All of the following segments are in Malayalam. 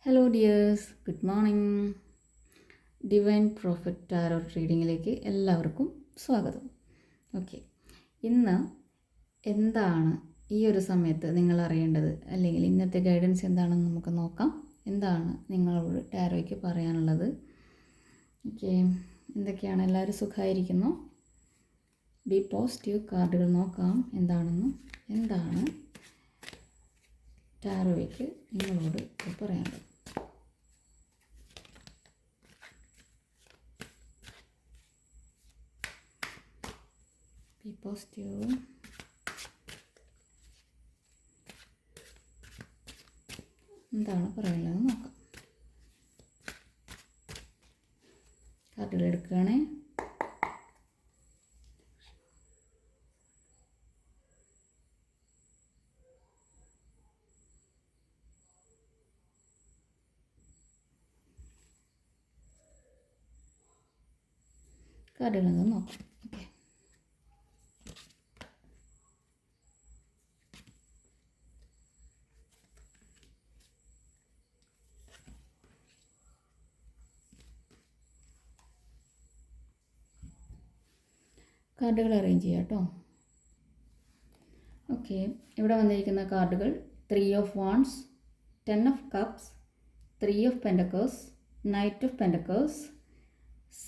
Hello dears, good morning. Divine prophet tarot റീഡിങ്ങിലേക്ക് എല്ലാവർക്കും സ്വാഗതം. ഓക്കെ, ഇന്ന് എന്താണ് ഈ ഒരു സമയത്ത് നിങ്ങൾ അറിയേണ്ടത്, അല്ലെങ്കിൽ ഇന്നത്തെ ഗൈഡൻസ് എന്താണെന്ന് നമുക്ക് നോക്കാം. എന്താണ് നിങ്ങളോട് ടാരോയ്ക്ക് പറയാനുള്ളത്? ഓക്കെ, എന്തൊക്കെയാണ്? എല്ലാവരും സുഖമായിരിക്കുന്നു? ബി പോസിറ്റീവ് കാർഡുകൾ നോക്കാം എന്താണ് ടാരോയ്ക്ക് നിങ്ങളോട് പറയാനുള്ളത്. B positive. എന്താണ് പറയാനുള്ളത് നോക്കാം. കാർഡുകൾ എടുക്കുകയാണേ. കാർഡുകളൊന്ന് നോക്കാം. ഓക്കെ, കാർഡുകൾ അറേഞ്ച് ചെയ്യാം കേട്ടോ. ഓക്കെ, ഇവിടെ വന്നിരിക്കുന്ന കാർഡുകൾ 3 of wands, 10 of cups, 3 of pentacles, knight of pentacles,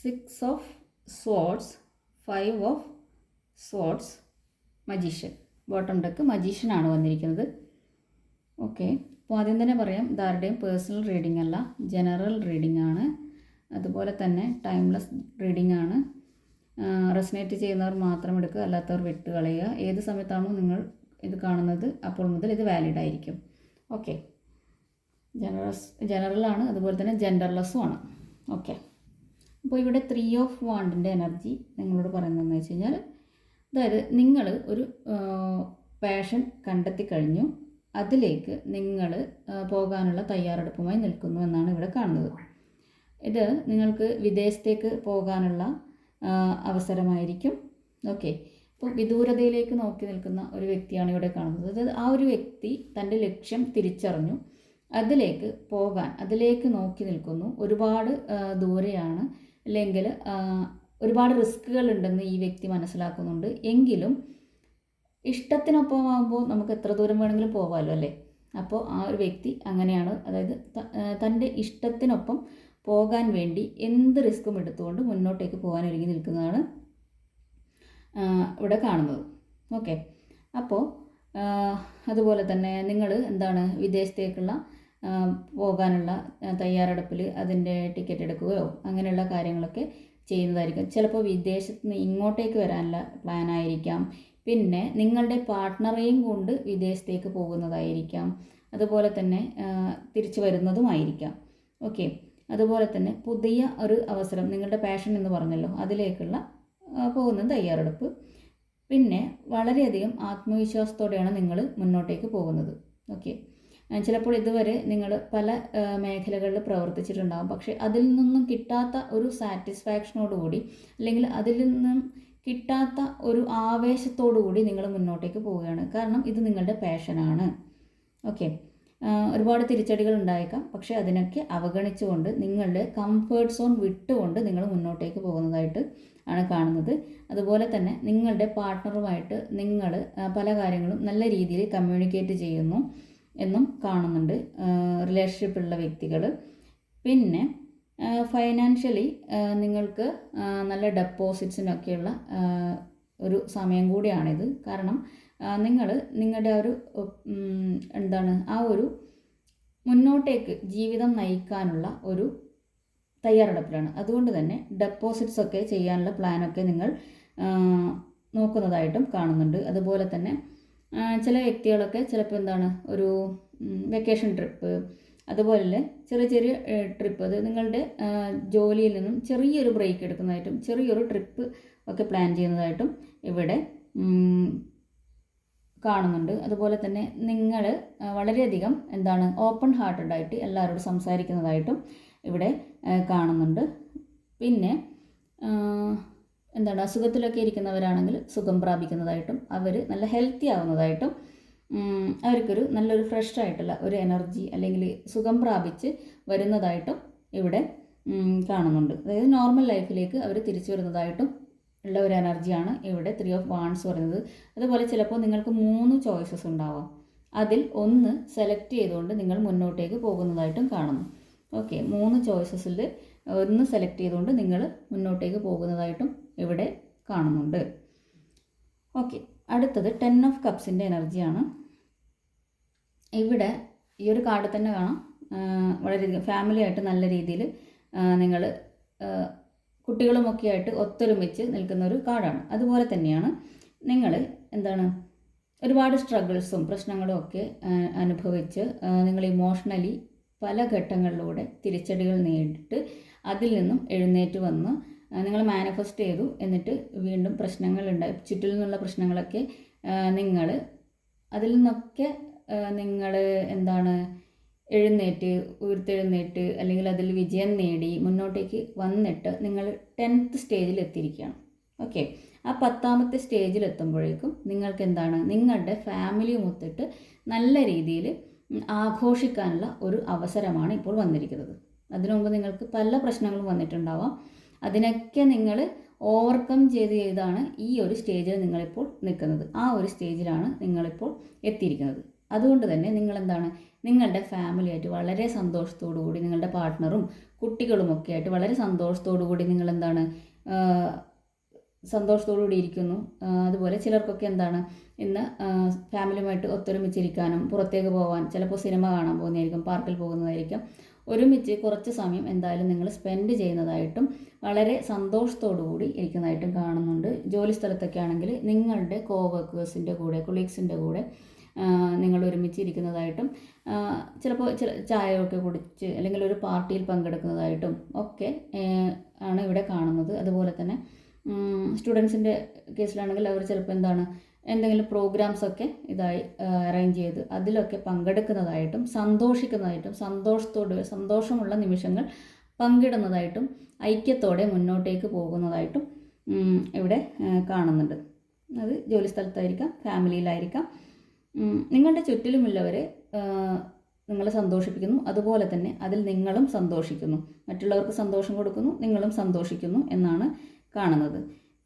6 of swords, 5 of swords, magician. Bottom deck മജീഷ്യനാണ് വന്നിരിക്കുന്നത്. ഓക്കെ, അപ്പോൾ ആദ്യം തന്നെ പറയാം, ഇതാരുടെയും പേഴ്സണൽ റീഡിംഗ് അല്ല, ജനറൽ റീഡിംഗ് ആണ്. അതുപോലെ തന്നെ ടൈംലെസ് റീഡിംഗ് ആണ്. റെസനേറ്റ് ചെയ്യുന്നവർ മാത്രം എടുക്കുക, അല്ലാത്തവർ വിട്ട് കളയുക. ഏത് സമയത്താണോ നിങ്ങൾ ഇത് കാണുന്നത് അപ്പോൾ മുതൽ ഇത് വാലിഡ് ആയിരിക്കും. ഓക്കെ, ജനറലാണ്, അതുപോലെ തന്നെ ജെൻഡർലെസ്സും ആണ്. ഓക്കെ, അപ്പോൾ ഇവിടെ 3 ഓഫ് വാണ്ടിൻ്റെ എനർജി നിങ്ങളോട് പറയുന്നതെന്ന് വെച്ച് കഴിഞ്ഞാൽ, അതായത് നിങ്ങൾ ഒരു പാഷൻ കണ്ടെത്തി കഴിഞ്ഞു, അതിലേക്ക് നിങ്ങൾ പോകാനുള്ള തയ്യാറെടുപ്പുമായി നിൽക്കുന്നു എന്നാണ് ഇവിടെ കാണുന്നത്. ഇത് നിങ്ങൾക്ക് വിദേശത്തേക്ക് പോകാനുള്ള അവസരമായിരിക്കും. ഓക്കെ, ഇപ്പോൾ വിദൂരതയിലേക്ക് നോക്കി നിൽക്കുന്ന ഒരു വ്യക്തിയാണ് ഇവിടെ കാണുന്നത്. അതായത് ആ ഒരു വ്യക്തി തൻ്റെ ലക്ഷ്യം തിരിച്ചറിഞ്ഞു, അതിലേക്ക് പോകാൻ, അതിലേക്ക് നോക്കി നിൽക്കുന്നു. ഒരുപാട് ദൂരെയാണ്, അല്ലെങ്കിൽ ഒരുപാട് റിസ്കുകൾ ഉണ്ടെന്ന് ഈ വ്യക്തി മനസ്സിലാക്കുന്നുണ്ട്. എങ്കിലും ഇഷ്ടത്തിനൊപ്പമാകുമ്പോൾ നമുക്ക് എത്ര ദൂരം വേണമെങ്കിലും പോകാമല്ലോ അല്ലേ. അപ്പോൾ ആ ഒരു വ്യക്തി അങ്ങനെയാണ്, അതായത് തൻ്റെ ഇഷ്ടത്തിനൊപ്പം പോകാൻ വേണ്ടി എന്ത് റിസ്ക്കും എടുത്തുകൊണ്ട് മുന്നോട്ടേക്ക് പോകാൻ ഒരുങ്ങി നിൽക്കുന്നതാണ് ഇവിടെ കാണുന്നത്. ഓക്കെ, അപ്പോൾ അതുപോലെ തന്നെ നിങ്ങൾ വിദേശത്തേക്കുള്ള പോകാനുള്ള തയ്യാറെടുപ്പിൽ അതിൻ്റെ ടിക്കറ്റ് എടുക്കുകയോ അങ്ങനെയുള്ള കാര്യങ്ങളൊക്കെ ചെയ്യുന്നതായിരിക്കും. ചിലപ്പോൾ വിദേശത്ത് നിന്ന് ഇങ്ങോട്ടേക്ക് വരാനുള്ള പ്ലാൻ ആയിരിക്കാം. പിന്നെ നിങ്ങളുടെ പാർട്ട്ണറെയും കൊണ്ട് വിദേശത്തേക്ക് പോകുന്നതായിരിക്കാം. അതുപോലെ തന്നെ തിരിച്ചു വരുന്നതുമായിരിക്കാം. ഓക്കെ, അതുപോലെ തന്നെ പുതിയ ഒരു അവസരം, നിങ്ങളുടെ പാഷൻ എന്ന് പറഞ്ഞല്ലോ, അതിലേക്കുള്ള പോകുന്ന തയ്യാറെടുപ്പ്. പിന്നെ വളരെയധികം ആത്മവിശ്വാസത്തോടെയാണ് നിങ്ങൾ മുന്നോട്ടേക്ക് പോകുന്നത്. ഓക്കെ, ചിലപ്പോൾ ഇതുവരെ നിങ്ങൾ പല മേഖലകളിൽ പ്രവർത്തിച്ചിട്ടുണ്ടാകും, പക്ഷേ അതിൽ നിന്നും കിട്ടാത്ത ഒരു സാറ്റിസ്ഫാക്ഷനോടുകൂടി, അല്ലെങ്കിൽ അതിൽ നിന്നും കിട്ടാത്ത ഒരു ആവേശത്തോടു കൂടി നിങ്ങൾ മുന്നോട്ടേക്ക് പോവുകയാണ്. കാരണം ഇത് നിങ്ങളുടെ പാഷനാണ്. ഓക്കെ, ഒരുപാട് തിരിച്ചടികൾ ഉണ്ടായേക്കാം, പക്ഷേ അതിനൊക്കെ അവഗണിച്ചുകൊണ്ട് നിങ്ങളുടെ കംഫേർട്ട് സോൺ വിട്ടുകൊണ്ട് നിങ്ങൾ മുന്നോട്ടേക്ക് പോകുന്നതായിട്ട് ആണ് കാണുന്നത്. അതുപോലെ തന്നെ നിങ്ങളുടെ പാർട്ട്ണറുമായിട്ട് നിങ്ങൾ പല കാര്യങ്ങളും നല്ല രീതിയിൽ കമ്മ്യൂണിക്കേറ്റ് ചെയ്യുന്നു എന്നും കാണുന്നുണ്ട് റിലേഷൻഷിപ്പുള്ള വ്യക്തികൾ. പിന്നെ ഫൈനാൻഷ്യലി നിങ്ങൾക്ക് നല്ല ഡെപ്പോസിറ്റ്സിനൊക്കെയുള്ള ഒരു സമയം കൂടിയാണിത്. കാരണം നിങ്ങളുടെ ഒരു ആ ഒരു മുന്നോട്ടേക്ക് ജീവിതം നയിക്കാനുള്ള ഒരു തയ്യാറെടുപ്പിലാണ്. അതുകൊണ്ട് തന്നെ ഡെപ്പോസിറ്റ്സ് ഒക്കെ ചെയ്യാനുള്ള പ്ലാനൊക്കെ നിങ്ങൾ നോക്കുന്നതായിട്ടും കാണുന്നുണ്ട്. അതുപോലെ തന്നെ ചില വ്യക്തികളൊക്കെ ചിലപ്പോൾ ഒരു വെക്കേഷൻ ട്രിപ്പ്, അതുപോലെ ചെറിയ ചെറിയ ട്രിപ്പ്, അത് നിങ്ങളുടെ ജോലിയിൽ നിന്നും ചെറിയൊരു ബ്രേക്ക് എടുക്കുന്നതായിട്ടും ചെറിയൊരു ട്രിപ്പ് ഒക്കെ പ്ലാൻ ചെയ്യുന്നതായിട്ടും ഇവിടെ കാണുന്നുണ്ട്. അതുപോലെ തന്നെ നിങ്ങൾ വളരെയധികം ഓപ്പൺ ഹാർട്ടഡ് ആയിട്ട് എല്ലാവരോടും സംസാരിക്കുന്നതായിട്ടും ഇവിടെ കാണുന്നുണ്ട്. പിന്നെ അസുഖത്തിലൊക്കെ ഇരിക്കുന്നവരാണെങ്കിൽ സുഖം പ്രാപിക്കുന്നതായിട്ടും അവർ നല്ല ഹെൽത്തി ആവുന്നതായിട്ടും അവർക്കൊരു നല്ലൊരു ഫ്രഷ് ആയിട്ടുള്ള ഒരു എനർജി അല്ലെങ്കിൽ സുഖം പ്രാപിച്ച് വരുന്നതായിട്ടും ഇവിടെ കാണുന്നുണ്ട്. അതായത് നോർമൽ ലൈഫിലേക്ക് അവർ തിരിച്ചു വരുന്നതായിട്ടും ഉള്ള ഒരു എനർജിയാണ് ഇവിടെ 3 ഓഫ് വാണ്ട്സ് പറയുന്നത്. അതുപോലെ ചിലപ്പോൾ നിങ്ങൾക്ക് 3 ചോയ്സസ് ഉണ്ടാവാം. അതിൽ ഒന്ന് സെലക്ട് ചെയ്തുകൊണ്ട് നിങ്ങൾ മുന്നോട്ടേക്ക് പോകുന്നതായിട്ടും കാണുന്നു. ഓക്കെ, 3 ചോയ്സസിൽ ഒന്ന് സെലക്ട് ചെയ്തുകൊണ്ട് നിങ്ങൾ മുന്നോട്ടേക്ക് പോകുന്നതായിട്ടും ഇവിടെ കാണുന്നുണ്ട്. ഓക്കെ, അടുത്തത് 10 ഓഫ് കപ്സിൻ്റെ എനർജിയാണ്. ഇവിടെ ഈ ഒരു കാർഡ് തന്നെ കാണാം, വളരെയധികം ഫാമിലി ആയിട്ട് നല്ല രീതിയിൽ നിങ്ങൾ കുട്ടികളുമൊക്കെ ആയിട്ട് ഒത്തൊരുമിച്ച് നിൽക്കുന്ന ഒരു കാർഡാണ്. അതുപോലെ തന്നെയാണ് നിങ്ങൾ എന്താണ് ഒരുപാട് സ്ട്രഗിൾസും പ്രശ്നങ്ങളും ഒക്കെ അനുഭവിച്ച് നിങ്ങൾ ഇമോഷണലി പല ഘട്ടങ്ങളിലൂടെ തിരിച്ചടികൾ നേരിട്ട് അതിൽ നിന്നും എഴുന്നേറ്റ് വന്ന് നിങ്ങൾ മാനിഫെസ്റ്റ് ചെയ്തു. എന്നിട്ട് വീണ്ടും പ്രശ്നങ്ങളുണ്ടായി, ചുറ്റിൽ നിന്നുള്ള പ്രശ്നങ്ങളൊക്കെ നിങ്ങൾ അതിൽ നിന്നൊക്കെ നിങ്ങൾ എന്താണ് ഉയർത്തെഴുന്നേറ്റ് അല്ലെങ്കിൽ അതിൽ വിജയം നേടി മുന്നോട്ടേക്ക് വന്നിട്ട് നിങ്ങൾ 10th സ്റ്റേജിൽ എത്തിയിരിക്കുകയാണ്. ഓക്കെ, ആ 10ാമത്തെ സ്റ്റേജിൽ എത്തുമ്പോഴേക്കും നിങ്ങൾക്ക് എന്താണ് നിങ്ങളുടെ ഫാമിലിയും ഒത്തിട്ട് നല്ല രീതിയിൽ ആഘോഷിക്കാനുള്ള ഒരു അവസരമാണ് ഇപ്പോൾ വന്നിരിക്കുന്നത്. അതിനു മുമ്പ് നിങ്ങൾക്ക് പല പ്രശ്നങ്ങളും വന്നിട്ടുണ്ടാവാം. അതിനൊക്കെ നിങ്ങൾ ഓവർകം ചെയ്താണ് ഈ ഒരു സ്റ്റേജിൽ നിങ്ങളിപ്പോൾ നിൽക്കുന്നത്. ആ ഒരു സ്റ്റേജിലാണ് നിങ്ങളിപ്പോൾ എത്തിയിരിക്കുന്നത്. അതുകൊണ്ട് തന്നെ നിങ്ങളെന്താണ് നിങ്ങളുടെ ഫാമിലിയായിട്ട് വളരെ സന്തോഷത്തോടു കൂടി, നിങ്ങളുടെ പാർട്ട്ണറും കുട്ടികളുമൊക്കെ ആയിട്ട് വളരെ സന്തോഷത്തോടു കൂടി നിങ്ങളെന്താണ് സന്തോഷത്തോടു കൂടി ഇരിക്കുന്നു. അതുപോലെ ചിലർക്കൊക്കെ എന്താണ് ഇന്ന് ഫാമിലിയുമായിട്ട് ഒത്തൊരുമിച്ചിരിക്കാനും പുറത്തേക്ക് പോകാൻ, ചിലപ്പോൾ സിനിമ കാണാൻ പോകുന്നതായിരിക്കും, പാർക്കിൽ പോകുന്നതായിരിക്കും, ഒരുമിച്ച് കുറച്ച് സമയം എന്തായാലും നിങ്ങൾ സ്പെൻഡ് ചെയ്യുന്നതായിട്ടും വളരെ സന്തോഷത്തോടു കൂടി ഇരിക്കുന്നതായിട്ടും കാണുന്നുണ്ട്. ജോലി സ്ഥലത്തൊക്കെ ആണെങ്കിൽ നിങ്ങളുടെ കോവർക്കേഴ്സിൻ്റെ കൂടെ, കൊളീഗ്സിൻ്റെ കൂടെ നിങ്ങൾ ഒരുമിച്ച് ഇരിക്കുന്നതായിട്ടും ചിലപ്പോൾ ചായയൊക്കെ കുടിച്ച് അല്ലെങ്കിൽ ഒരു പാർട്ടിയിൽ പങ്കെടുക്കുന്നതായിട്ടും ഒക്കെ ആണ് ഇവിടെ കാണുന്നത്. അതുപോലെ തന്നെ സ്റ്റുഡൻസിൻ്റെ കേസിലാണെങ്കിൽ അവർ ചിലപ്പോൾ എന്തെങ്കിലും പ്രോഗ്രാംസൊക്കെ അറേഞ്ച് ചെയ്ത് അതിലൊക്കെ പങ്കെടുക്കുന്നതായിട്ടും സന്തോഷിക്കുന്നതായിട്ടും സന്തോഷമുള്ള നിമിഷങ്ങൾ പങ്കിടുന്നതായിട്ടും ഐക്യത്തോടെ മുന്നോട്ടേക്ക് പോകുന്നതായിട്ടും ഇവിടെ കാണുന്നുണ്ട്. അത് ജോലി സ്ഥലത്തായിരിക്കാം, ഫാമിലിയിലായിരിക്കാം. നിങ്ങളുടെ ചുറ്റിലുമുള്ളവരെ നിങ്ങൾ സന്തോഷിപ്പിക്കുന്നു, അതുപോലെ തന്നെ അതിൽ നിങ്ങളും സന്തോഷിക്കുന്നു, മറ്റുള്ളവർക്ക് സന്തോഷം കൊടുക്കുന്നു, നിങ്ങളും സന്തോഷിക്കുന്നു എന്നാണ് കാണുന്നത്.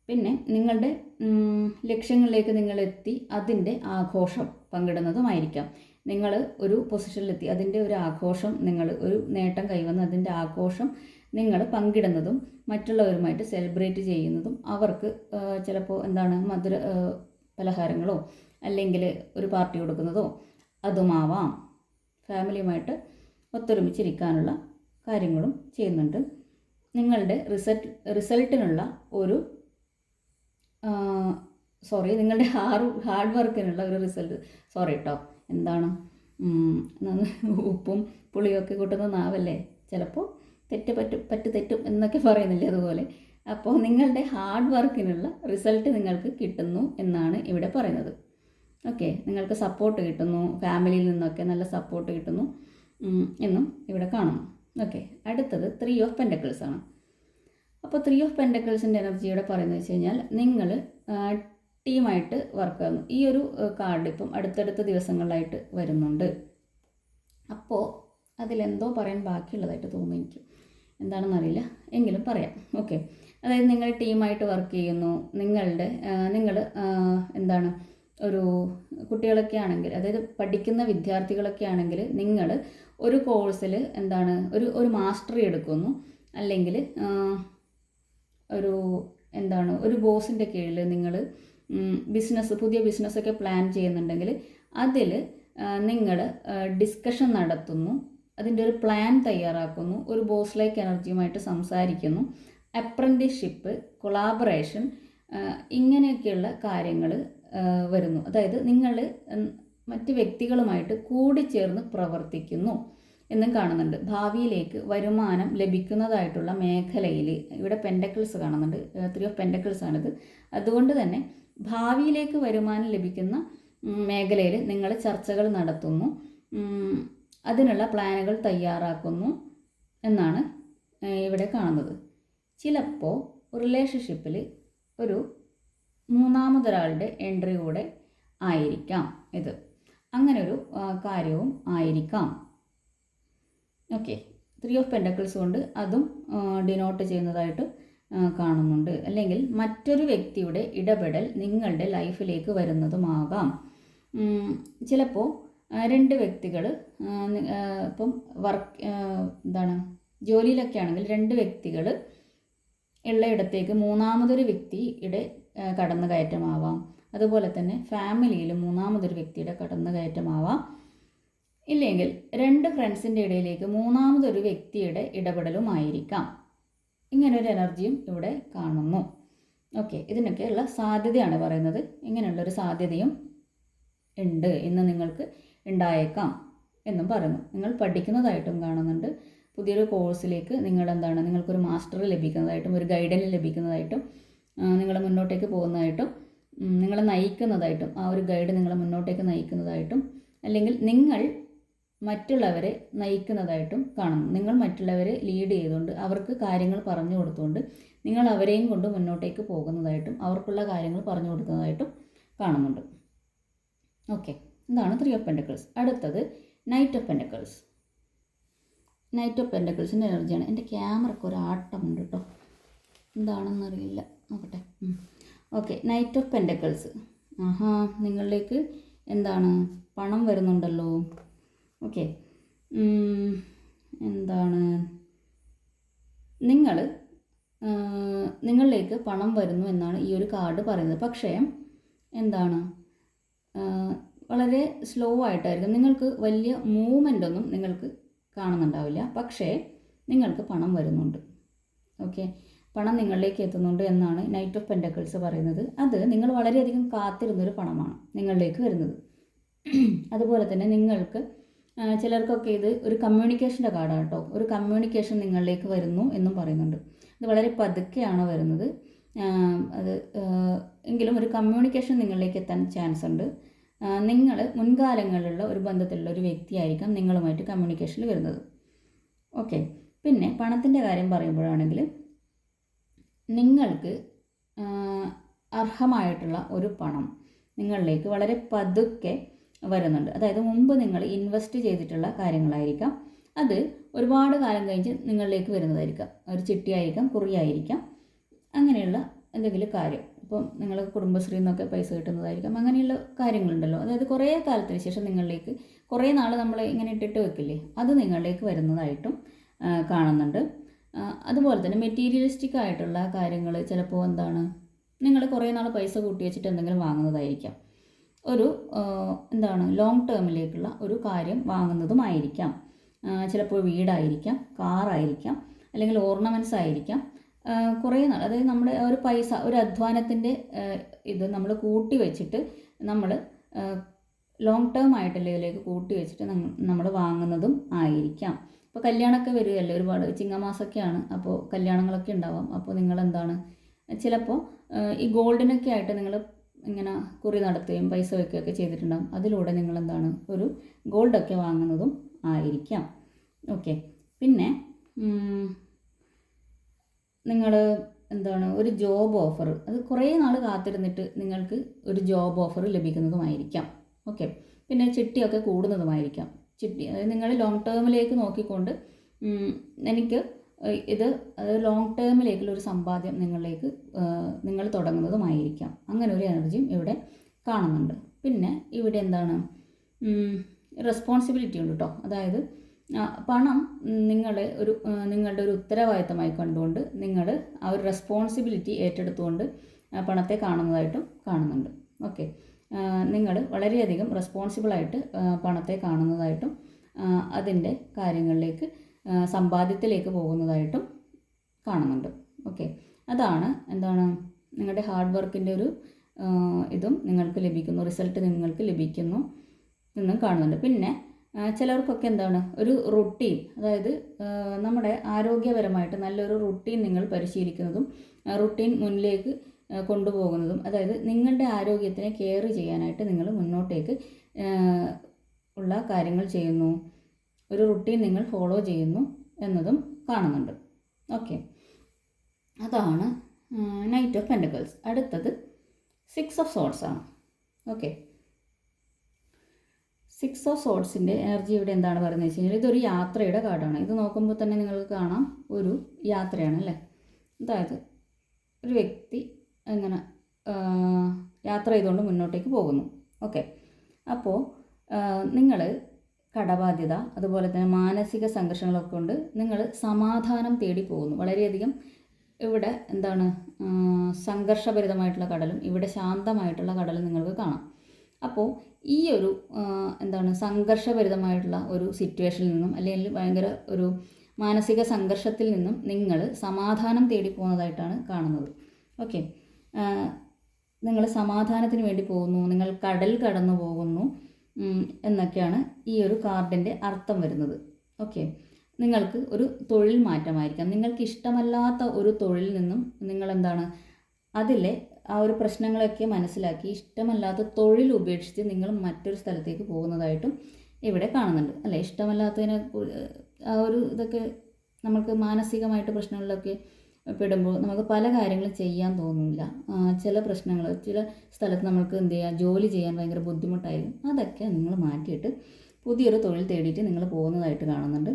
പിന്നെ നിങ്ങളുടെ ലക്ഷ്യങ്ങളിലേക്ക് നിങ്ങളെത്തി അതിൻ്റെ ആഘോഷം പങ്കിടുന്നതുമായിരിക്കാം. നിങ്ങൾ ഒരു പൊസിഷനിലെത്തി അതിൻ്റെ ഒരു ആഘോഷം, നിങ്ങൾ ഒരു നേട്ടം കൈവന്ന് അതിൻ്റെ ആഘോഷം നിങ്ങൾ പങ്കിടുന്നതും മറ്റുള്ളവരുമായിട്ട് സെലിബ്രേറ്റ് ചെയ്യുന്നതും അവർക്ക് ചിലപ്പോൾ മധുര പലഹാരങ്ങളോ അല്ലെങ്കിൽ ഒരു പാർട്ടി കൊടുക്കുന്നതോ അതുമാവാം. ഫാമിലിയുമായിട്ട് ഒത്തൊരുമിച്ചിരിക്കാനുള്ള കാര്യങ്ങളും ചെയ്യുന്നുണ്ട്. നിങ്ങളുടെ റിസൾട്ടിനുള്ള ഒരു നിങ്ങളുടെ ഹാർഡ് വർക്കിനുള്ള ഒരു റിസൾട്ട് ഉപ്പും പുളിയൊക്കെ കൂട്ടുന്ന നാവല്ലേ, ചിലപ്പോൾ തെറ്റും എന്നൊക്കെ പറയുന്നില്ലേ, അതുപോലെ. അപ്പോൾ നിങ്ങളുടെ ഹാർഡ് വർക്കിനുള്ള റിസൾട്ട് നിങ്ങൾക്ക് കിട്ടുന്നു എന്നാണ് ഇവിടെ പറയുന്നത്. ഓക്കെ, നിങ്ങൾക്ക് സപ്പോർട്ട് കിട്ടുന്നു, ഫാമിലിയിൽ നിന്നൊക്കെ നല്ല സപ്പോർട്ട് കിട്ടുന്നു എന്നും ഇവിടെ കാണുന്നു. ഓക്കെ, അടുത്തത് 3 ഓഫ് പെൻറ്റക്കിൾസ് ആണ്. അപ്പോൾ 3 ഓഫ് പെൻറ്റക്കിൾസിൻ്റെ എനർജിയോടെ പറയുന്നത് വെച്ച് കഴിഞ്ഞാൽ നിങ്ങൾ ടീമായിട്ട് വർക്ക് ആകുന്നു. ഈ ഒരു കാർഡ് ഇപ്പം അടുത്തടുത്ത ദിവസങ്ങളിലായിട്ട് വരുന്നുണ്ട്. അപ്പോൾ അതിലെന്തോ പറയാൻ ബാക്കിയുള്ളതായിട്ട് തോന്നുന്നു എനിക്ക്, എന്താണെന്നറിയില്ല, എങ്കിലും പറയാം. ഓക്കെ, അതായത് നിങ്ങൾ ടീമായിട്ട് വർക്ക് ചെയ്യുന്നു. നിങ്ങൾ ഒരു കുട്ടികളൊക്കെ ആണെങ്കിൽ, അതായത് പഠിക്കുന്ന വിദ്യാർത്ഥികളൊക്കെ ആണെങ്കിൽ നിങ്ങൾ ഒരു കോഴ്സിൽ ഒരു മാസ്റ്ററി എടുക്കുന്നു, അല്ലെങ്കിൽ ഒരു ബോസിൻ്റെ കീഴിൽ നിങ്ങൾ പുതിയ ബിസിനസ്സൊക്കെ പ്ലാൻ ചെയ്യുന്നുണ്ടെങ്കിൽ അതിൽ നിങ്ങൾ ഡിസ്കഷൻ നടത്തുന്നു, അതിൻ്റെ ഒരു പ്ലാൻ തയ്യാറാക്കുന്നു, ഒരു ബോസ് ലൈക്ക് എനർജിയുമായിട്ട് സംസാരിക്കുന്നു, അപ്രൻറ്റീസ്ഷിപ്പ്, കൊളാബറേഷൻ, ഇങ്ങനെയൊക്കെയുള്ള കാര്യങ്ങൾ വരുന്നു. അതായത് നിങ്ങൾ മറ്റ് വ്യക്തികളുമായിട്ട് കൂടിച്ചേർന്ന് പ്രവർത്തിക്കുന്നു എന്നും കാണുന്നുണ്ട്. ഭാവിയിലേക്ക് വരുമാനം ലഭിക്കുന്നതായിട്ടുള്ള മേഖലയിൽ ഇവിടെ പെൻറ്റക്കിൾസ് കാണുന്നുണ്ട്. 3 ഓഫ് പെൻറ്റക്കിൾസ് ആണിത്. അതുകൊണ്ട് തന്നെ ഭാവിയിലേക്ക് വരുമാനം ലഭിക്കുന്ന മേഖലയിൽ നിങ്ങൾ ചർച്ചകൾ നടത്തുന്നു, അതിനുള്ള പ്ലാനുകൾ തയ്യാറാക്കുന്നു എന്നാണ് ഇവിടെ കാണുന്നത്. ചിലപ്പോൾ റിലേഷൻഷിപ്പിൽ ഒരു മൂന്നാമതൊരാളുടെ എൻട്രി കൂടെ ആയിരിക്കാം ഇത്. അങ്ങനെ ഒരു കാര്യവും ആയിരിക്കാം. ഓക്കെ, 3 ഓഫ് പെൻറ്റക്കിൾസ് കൊണ്ട് അതും ഡിനോട്ട് ചെയ്യുന്നതായിട്ട് കാണുന്നുണ്ട്. അല്ലെങ്കിൽ മറ്റൊരു വ്യക്തിയുടെ ഇടപെടൽ നിങ്ങളുടെ ലൈഫിലേക്ക് വരുന്നതുമാകാം. ചിലപ്പോൾ 2 വ്യക്തികൾ ഇപ്പം ജോലിയിലൊക്കെ ആണെങ്കിൽ 2 വ്യക്തികൾ ഉള്ള ഇടത്തേക്ക് മൂന്നാമതൊരു വ്യക്തിയുടെ കടന്നുകയറ്റമാവാം. അതുപോലെ തന്നെ ഫാമിലിയിൽ മൂന്നാമതൊരു വ്യക്തിയുടെ കടന്നുകയറ്റമാവാം. ഇല്ലെങ്കിൽ 2 ഫ്രണ്ട്സിൻ്റെ ഇടയിലേക്ക് മൂന്നാമതൊരു വ്യക്തിയുടെ ഇടപെടലുമായിരിക്കാം. ഇങ്ങനൊരു എനർജിയും ഇവിടെ കാണുന്നു. ഓക്കെ, ഇതിനൊക്കെയുള്ള സാധ്യതയാണ് പറയുന്നത്. ഇങ്ങനെയുള്ളൊരു സാധ്യതയും ഉണ്ട്, ഇന്ന് നിങ്ങൾക്ക് ഉണ്ടായേക്കാം എന്നും പറയുന്നു. നിങ്ങൾ പഠിക്കുന്നതായിട്ടും കാണുന്നുണ്ട്. പുതിയൊരു കോഴ്സിലേക്ക് നിങ്ങൾക്കൊരു മാസ്റ്റർ ലഭിക്കുന്നതായിട്ടും ഒരു ഗൈഡൻസ് ലഭിക്കുന്നതായിട്ടും നിങ്ങൾ മുന്നോട്ടേക്ക് പോകുന്നതായിട്ടും നിങ്ങളെ നയിക്കുന്നതായിട്ടും ആ ഒരു ഗൈഡ് നിങ്ങളെ മുന്നോട്ടേക്ക് നയിക്കുന്നതായിട്ടും അല്ലെങ്കിൽ നിങ്ങൾ മറ്റുള്ളവരെ നയിക്കുന്നതായിട്ടും കാണുന്നു. നിങ്ങൾ മറ്റുള്ളവരെ ലീഡ് ചെയ്തുകൊണ്ട് അവർക്ക് കാര്യങ്ങൾ പറഞ്ഞു കൊടുത്തുകൊണ്ട് നിങ്ങൾ അവരെയും കൊണ്ട് മുന്നോട്ടേക്ക് പോകുന്നതായിട്ടും അവർക്കുള്ള കാര്യങ്ങൾ പറഞ്ഞു കൊടുക്കുന്നതായിട്ടും കാണുന്നുണ്ട്. ഓക്കെ, ഇതാണ് 3 ഓഫ് പെൻറ്റക്കിൾസ്. അടുത്തത് knight of pentacles. Knight of പെൻറ്റക്കിൾസിൻ്റെ എനർജിയാണ്. എൻ്റെ ക്യാമറയ്ക്ക് ഒരു ആട്ടമുണ്ട് കേട്ടോ, എന്താണെന്നറിയില്ല, നോക്കട്ടെ. Okay, knight of pentacles. നിങ്ങളിലേക്ക് പണം വരുന്നുണ്ടല്ലോ. ഓക്കെ, നിങ്ങളിലേക്ക് പണം വരുന്നു എന്നാണ് ഈ ഒരു കാർഡ് പറയുന്നത്. പക്ഷേ വളരെ സ്ലോ ആയിട്ടായിരിക്കും. നിങ്ങൾക്ക് വലിയ മൂവ്മെൻ്റ് ഒന്നും നിങ്ങൾക്ക് കാണുന്നുണ്ടാവില്ല, പക്ഷേ നിങ്ങൾക്ക് പണം വരുന്നുണ്ട്. ഓക്കെ, പണം നിങ്ങളിലേക്ക് എത്തുന്നുണ്ട് എന്നാണ് നൈറ്റ് ഓഫ് പെൻറ്റക്കിൾസ് പറയുന്നത്. അത് നിങ്ങൾ വളരെയധികം കാത്തിരുന്നൊരു പണമാണ് നിങ്ങളിലേക്ക് വരുന്നത്. അതുപോലെ തന്നെ നിങ്ങൾക്ക് ചിലർക്കൊക്കെ ഇത് ഒരു കമ്മ്യൂണിക്കേഷൻ്റെ കാർഡാണ് കേട്ടോ. ഒരു കമ്മ്യൂണിക്കേഷൻ നിങ്ങളിലേക്ക് വരുന്നു എന്നും പറയുന്നുണ്ട്. അത് വളരെ പതുക്കെയാണ് വരുന്നത്. എങ്കിലും ഒരു കമ്മ്യൂണിക്കേഷൻ നിങ്ങളിലേക്ക് എത്താൻ ചാൻസ് ഉണ്ട്. നിങ്ങൾ മുൻകാലങ്ങളിലുള്ള ഒരു ബന്ധത്തിലുള്ള ഒരു വ്യക്തിയായിരിക്കാം നിങ്ങളുമായിട്ട് കമ്മ്യൂണിക്കേഷനിൽ വരുന്നത്. ഓക്കെ, പിന്നെ പണത്തിൻ്റെ കാര്യം പറയുമ്പോഴാണെങ്കിൽ നിങ്ങൾക്ക് അർഹമായിട്ടുള്ള ഒരു പണം നിങ്ങളിലേക്ക് വളരെ പതുക്കെ വരുന്നുണ്ട്. അതായത് മുമ്പ് നിങ്ങൾ ഇൻവെസ്റ്റ് ചെയ്തിട്ടുള്ള കാര്യങ്ങളായിരിക്കാം. അത് ഒരുപാട് കാലം കഴിഞ്ഞ് നിങ്ങളിലേക്ക് വരുന്നതായിരിക്കാം. ഒരു ചിട്ടിയായിരിക്കാം, കുറിയായിരിക്കാം, അങ്ങനെയുള്ള എന്തെങ്കിലും കാര്യം. ഇപ്പം നിങ്ങൾ കുടുംബശ്രീയിൽ നിന്നൊക്കെ പൈസ കിട്ടുന്നതായിരിക്കാം. അങ്ങനെയുള്ള കാര്യങ്ങളുണ്ടല്ലോ. അതായത് കുറേ കാലത്തിന് ശേഷം നിങ്ങളിലേക്ക് കുറേ നാൾ നമ്മൾ ഇങ്ങനെ ഇട്ടിട്ട് വെക്കില്ലേ, അത് നിങ്ങളിലേക്ക് വരുന്നതായിട്ടും കാണുന്നുണ്ട്. അതുപോലെ തന്നെ മെറ്റീരിയലിസ്റ്റിക് ആയിട്ടുള്ള കാര്യങ്ങൾ ചിലപ്പോൾ നിങ്ങൾ കുറേ നാൾ പൈസ കൂട്ടി വെച്ചിട്ട് എന്തെങ്കിലും വാങ്ങുന്നതായിരിക്കാം. ഒരു ലോങ് ടേമിലേക്കുള്ള ഒരു കാര്യം വാങ്ങുന്നതുമായിരിക്കാം. ചിലപ്പോൾ വീടായിരിക്കാം, കാറായിരിക്കാം, അല്ലെങ്കിൽ ഓർണമെൻറ്റ്സ് ആയിരിക്കാം. കുറേ നാൾ, അതായത് നമ്മുടെ ഒരു പൈസ, ഒരു അധ്വാനത്തിൻ്റെ ഇത് നമ്മൾ കൂട്ടി വെച്ചിട്ട് നമ്മൾ ലോങ് ടേം ആയിട്ടുള്ള ഇതിലേക്ക് കൂട്ടി വെച്ചിട്ട് നമ്മൾ വാങ്ങുന്നതും ആയിരിക്കാം. ഇപ്പോൾ കല്യാണമൊക്കെ വരികയല്ലേ, ഒരുപാട് ചിങ്ങമാസമൊക്കെയാണ്, അപ്പോൾ കല്യാണങ്ങളൊക്കെ ഉണ്ടാവാം. അപ്പോൾ നിങ്ങൾ ചിലപ്പോൾ ഈ ഗോൾഡിനൊക്കെ ആയിട്ട് നിങ്ങൾ ഇങ്ങനെ കുറി നടത്തുകയും പൈസ വയ്ക്കുകയൊക്കെ ചെയ്തിട്ടുണ്ടാകും. അതിലൂടെ നിങ്ങൾ ഒരു ഗോൾഡൊക്കെ വാങ്ങുന്നതും ആയിരിക്കാം. ഓക്കെ, പിന്നെ നിങ്ങൾ ഒരു ജോബ് ഓഫർ, അത് കുറേ നാൾ കാത്തിരുന്നിട്ട് നിങ്ങൾക്ക് ഒരു ജോബ് ഓഫർ ലഭിക്കുന്നതുമായിരിക്കാം. ഓക്കെ, പിന്നെ ചിട്ടിയൊക്കെ കൂടുന്നതുമായിരിക്കാം. ചിട്ടി, അതായത് നിങ്ങൾ ലോങ് ടേമിലേക്ക് നോക്കിക്കൊണ്ട് എനിക്ക് അത് ലോങ് ടേമിലേക്കുള്ള ഒരു സമ്പാദ്യം നിങ്ങൾ തുടങ്ങുന്നതുമായിരിക്കാം. അങ്ങനെ ഒരു എനർജിയും ഇവിടെ കാണുന്നുണ്ട്. പിന്നെ ഇവിടെ റെസ്പോൺസിബിലിറ്റി ഉണ്ട് കേട്ടോ. അതായത് പണം നിങ്ങളുടെ ഒരു ഉത്തരവാദിത്തമായി കണ്ടുകൊണ്ട് നിങ്ങൾ ആ ഒരു റെസ്പോൺസിബിലിറ്റി ഏറ്റെടുത്തുകൊണ്ട് പണത്തെ കാണുന്നതായിട്ടും കാണുന്നുണ്ട്. ഓക്കെ, നിങ്ങൾ വളരെയധികം റെസ്പോൺസിബിളായിട്ട് പണത്തെ കാണുന്നതായിട്ടും അതിൻ്റെ കാര്യങ്ങളിലേക്ക് സമ്പാദ്യത്തിലേക്ക് പോകുന്നതായിട്ടും കാണുന്നുണ്ട്. ഓക്കെ, അതാണ് നിങ്ങളുടെ ഹാർഡ് വർക്കിൻ്റെ ഒരു ഇതും നിങ്ങൾക്ക് ലഭിക്കുന്നു, റിസൾട്ട് നിങ്ങൾക്ക് ലഭിക്കുന്നു എന്നും കാണുന്നുണ്ട്. പിന്നെ ചിലർക്കൊക്കെ ഒരു റുട്ടീൻ, അതായത് നമ്മുടെ ആരോഗ്യപരമായിട്ട് നല്ലൊരു റുട്ടീൻ നിങ്ങൾ പരിശീലിക്കുന്നതും റുട്ടീൻ മുന്നിലേക്ക് കൊണ്ടുപോകുന്നതും, അതായത് നിങ്ങളുടെ ആരോഗ്യത്തിനെ കെയർ ചെയ്യാനായിട്ട് നിങ്ങൾ മുന്നോട്ടേക്ക് ഉള്ള കാര്യങ്ങൾ ചെയ്യുന്നു, ഒരു റുട്ടീൻ നിങ്ങൾ ഫോളോ ചെയ്യുന്നു എന്നതും കാണുന്നുണ്ട്. ഓക്കെ, അതാണ് നൈറ്റ് ഓഫ് പെൻറ്റക്കിൾസ്. അടുത്തത് 6 ഓഫ് സോർഡ്സ് ആണ്. ഓക്കെ, സിക്സ് ഓഫ് സോഡ്സിൻ്റെ എനർജി ഇവിടെ എന്താണ് പറയുന്നത് വെച്ച് കഴിഞ്ഞാൽ ഇതൊരു യാത്രയുടെ കാർഡാണ്. ഇത് നോക്കുമ്പോൾ തന്നെ നിങ്ങൾക്ക് കാണാം ഒരു യാത്രയാണ് അല്ലേ. അതായത് ഒരു വ്യക്തി ഇങ്ങനെ യാത്ര ചെയ്തുകൊണ്ട് മുന്നോട്ടേക്ക് പോകുന്നു. ഓക്കെ, അപ്പോൾ നിങ്ങൾ കടബാധ്യത അതുപോലെ തന്നെ മാനസിക സംഘർഷങ്ങളൊക്കെ കൊണ്ട് നിങ്ങൾ സമാധാനം തേടി പോകുന്നു. വളരെയധികം ഇവിടെ എന്താണ് സംഘർഷഭരിതമായിട്ടുള്ള കടലും ഇവിടെ ശാന്തമായിട്ടുള്ള കടലും നിങ്ങൾക്ക് കാണാം. അപ്പോൾ ഈ ഒരു എന്താണ് സംഘർഷഭരിതമായിട്ടുള്ള ഒരു സിറ്റുവേഷനിൽ നിന്നും അല്ലെങ്കിൽ ഭയങ്കര ഒരു മാനസിക സംഘർഷത്തിൽ നിന്നും നിങ്ങൾ സമാധാനം തേടി പോകുന്നതായിട്ടാണ് കാണുന്നത്. ഓക്കെ, നിങ്ങൾ സമാധാനത്തിന് വേണ്ടി പോകുന്നു, നിങ്ങൾ കടൽ കടന്നു പോകുന്നു എന്നൊക്കെയാണ് ഈ ഒരു കാർഡിൻ്റെ അർത്ഥം വരുന്നത്. ഓക്കെ, നിങ്ങൾക്ക് ഒരു തൊഴിൽ മാറ്റമായിരിക്കാം. നിങ്ങൾക്ക് ഇഷ്ടമല്ലാത്ത ഒരു തൊഴിലിൽ നിന്നും നിങ്ങളെന്താണ് അതിലെ ആ ഒരു പ്രശ്നങ്ങളൊക്കെ മനസ്സിലാക്കി ഇഷ്ടമല്ലാത്ത തൊഴിൽ ഉപേക്ഷിച്ച് നിങ്ങൾ മറ്റൊരു സ്ഥലത്തേക്ക് പോകുന്നതായിട്ടും ഇവിടെ കാണുന്നുണ്ട് അല്ലേ. ഇഷ്ടമല്ലാത്തതിനെ ആ ഒരു ഇതൊക്കെ നമുക്ക് മാനസികമായിട്ട് പ്രശ്നങ്ങളിലൊക്കെ പെടുമ്പോൾ നമുക്ക് പല കാര്യങ്ങളും ചെയ്യാൻ തോന്നില്ല. ചില പ്രശ്നങ്ങൾ ചില സ്ഥലത്ത് നമുക്ക് എന്ത് ചെയ്യുക, ജോലി ചെയ്യാൻ ഭയങ്കര ബുദ്ധിമുട്ടായിരിക്കും. അതൊക്കെ നിങ്ങൾ മാറ്റിയിട്ട് പുതിയൊരു തൊഴിൽ തേടിയിട്ട് നിങ്ങൾ പോകുന്നതായിട്ട് കാണുന്നുണ്ട്.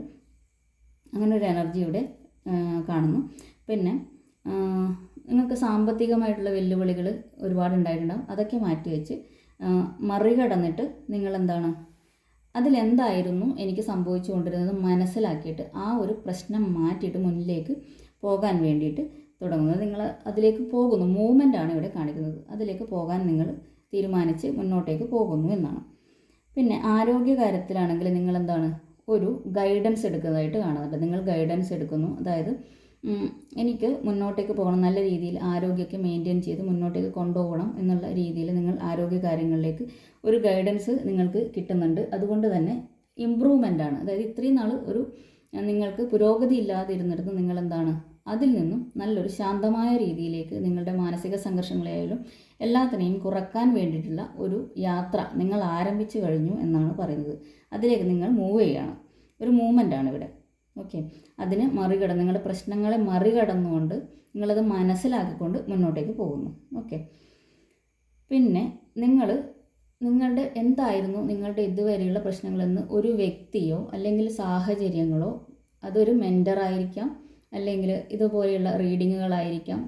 അങ്ങനെ ഒരു എനർജി ഇവിടെ കാണുന്നു. പിന്നെ നിങ്ങൾക്ക് സാമ്പത്തികമായിട്ടുള്ള വെല്ലുവിളികൾ ഒരുപാട് ഉണ്ടായിട്ടുണ്ടാകും. അതൊക്കെ മാറ്റി വെച്ച് മറികടന്നിട്ട് നിങ്ങളെന്താണ് അതിലെന്തായിരുന്നു എനിക്ക് സംഭവിച്ചു കൊണ്ടിരുന്നത് മനസ്സിലാക്കിയിട്ട് ആ ഒരു പ്രശ്നം മാറ്റിയിട്ട് മുന്നിലേക്ക് പോകാൻ വേണ്ടിയിട്ട് തുടങ്ങുന്നത്. നിങ്ങൾ അതിലേക്ക് പോകുന്നു, മൂവ്മെൻ്റാണ് ഇവിടെ കാണിക്കുന്നത്. അതിലേക്ക് പോകാൻ നിങ്ങൾ തീരുമാനിച്ച് മുന്നോട്ടേക്ക് പോകുന്നു എന്നാണ്. പിന്നെ ആരോഗ്യകാര്യത്തിലാണെങ്കിൽ നിങ്ങളെന്താണ് ഒരു ഗൈഡൻസ് എടുക്കുന്നതായിട്ട് കാണുന്നുണ്ട്. നിങ്ങൾ ഗൈഡൻസ് എടുക്കുന്നു. അതായത് എനിക്ക് മുന്നോട്ടേക്ക് പോകണം, നല്ല രീതിയിൽ ആരോഗ്യമൊക്കെ മെയിൻറ്റെയിൻ ചെയ്ത് മുന്നോട്ടേക്ക് കൊണ്ടുപോകണം എന്നുള്ള രീതിയിൽ നിങ്ങൾ ആരോഗ്യ കാര്യങ്ങളിലേക്ക് ഒരു ഗൈഡൻസ് നിങ്ങൾക്ക് കിട്ടുന്നുണ്ട്. അതുകൊണ്ട് തന്നെ ഇമ്പ്രൂവ്മെൻ്റാണ്. അതായത് ഇത്രയും നാൾ ഒരു നിങ്ങൾക്ക് പുരോഗതി ഇല്ലാതിരുന്നിടത്ത് നിങ്ങളെന്താണ് അതിൽ നിന്നും നല്ലൊരു ശാന്തമായ രീതിയിലേക്ക് നിങ്ങളുടെ മാനസിക സംഘർഷങ്ങളെയായാലും എല്ലാത്തിനെയും കുറക്കാൻ വേണ്ടിയിട്ടുള്ള ഒരു യാത്ര നിങ്ങൾ ആരംഭിച്ചു കഴിഞ്ഞു എന്നാണ് പറയുന്നത്. അതിലേക്ക് നിങ്ങൾ മൂവ് ചെയ്യുകയാണ്. ഒരു മൂവ്മെൻ്റാണ് ഇവിടെ. ഓക്കെ, അതിനെ മറികടന്ന് നിങ്ങളുടെ പ്രശ്നങ്ങളെ മറികടന്നുകൊണ്ട് നിങ്ങളത് മനസ്സിലാക്കിക്കൊണ്ട് മുന്നോട്ടേക്ക് പോകുന്നു. ഓക്കെ, പിന്നെ നിങ്ങളുടെ എന്തായിരുന്നു നിങ്ങളുടെ ഇതുവരെയുള്ള പ്രശ്നങ്ങളെന്ന് ഒരു വ്യക്തിയോ അല്ലെങ്കിൽ സാഹചര്യങ്ങളോ, അതൊരു മെൻറ്ററായിരിക്കാം, അല്ലെങ്കിൽ ഇതുപോലെയുള്ള റീഡിങ്ങുകളായിരിക്കാം,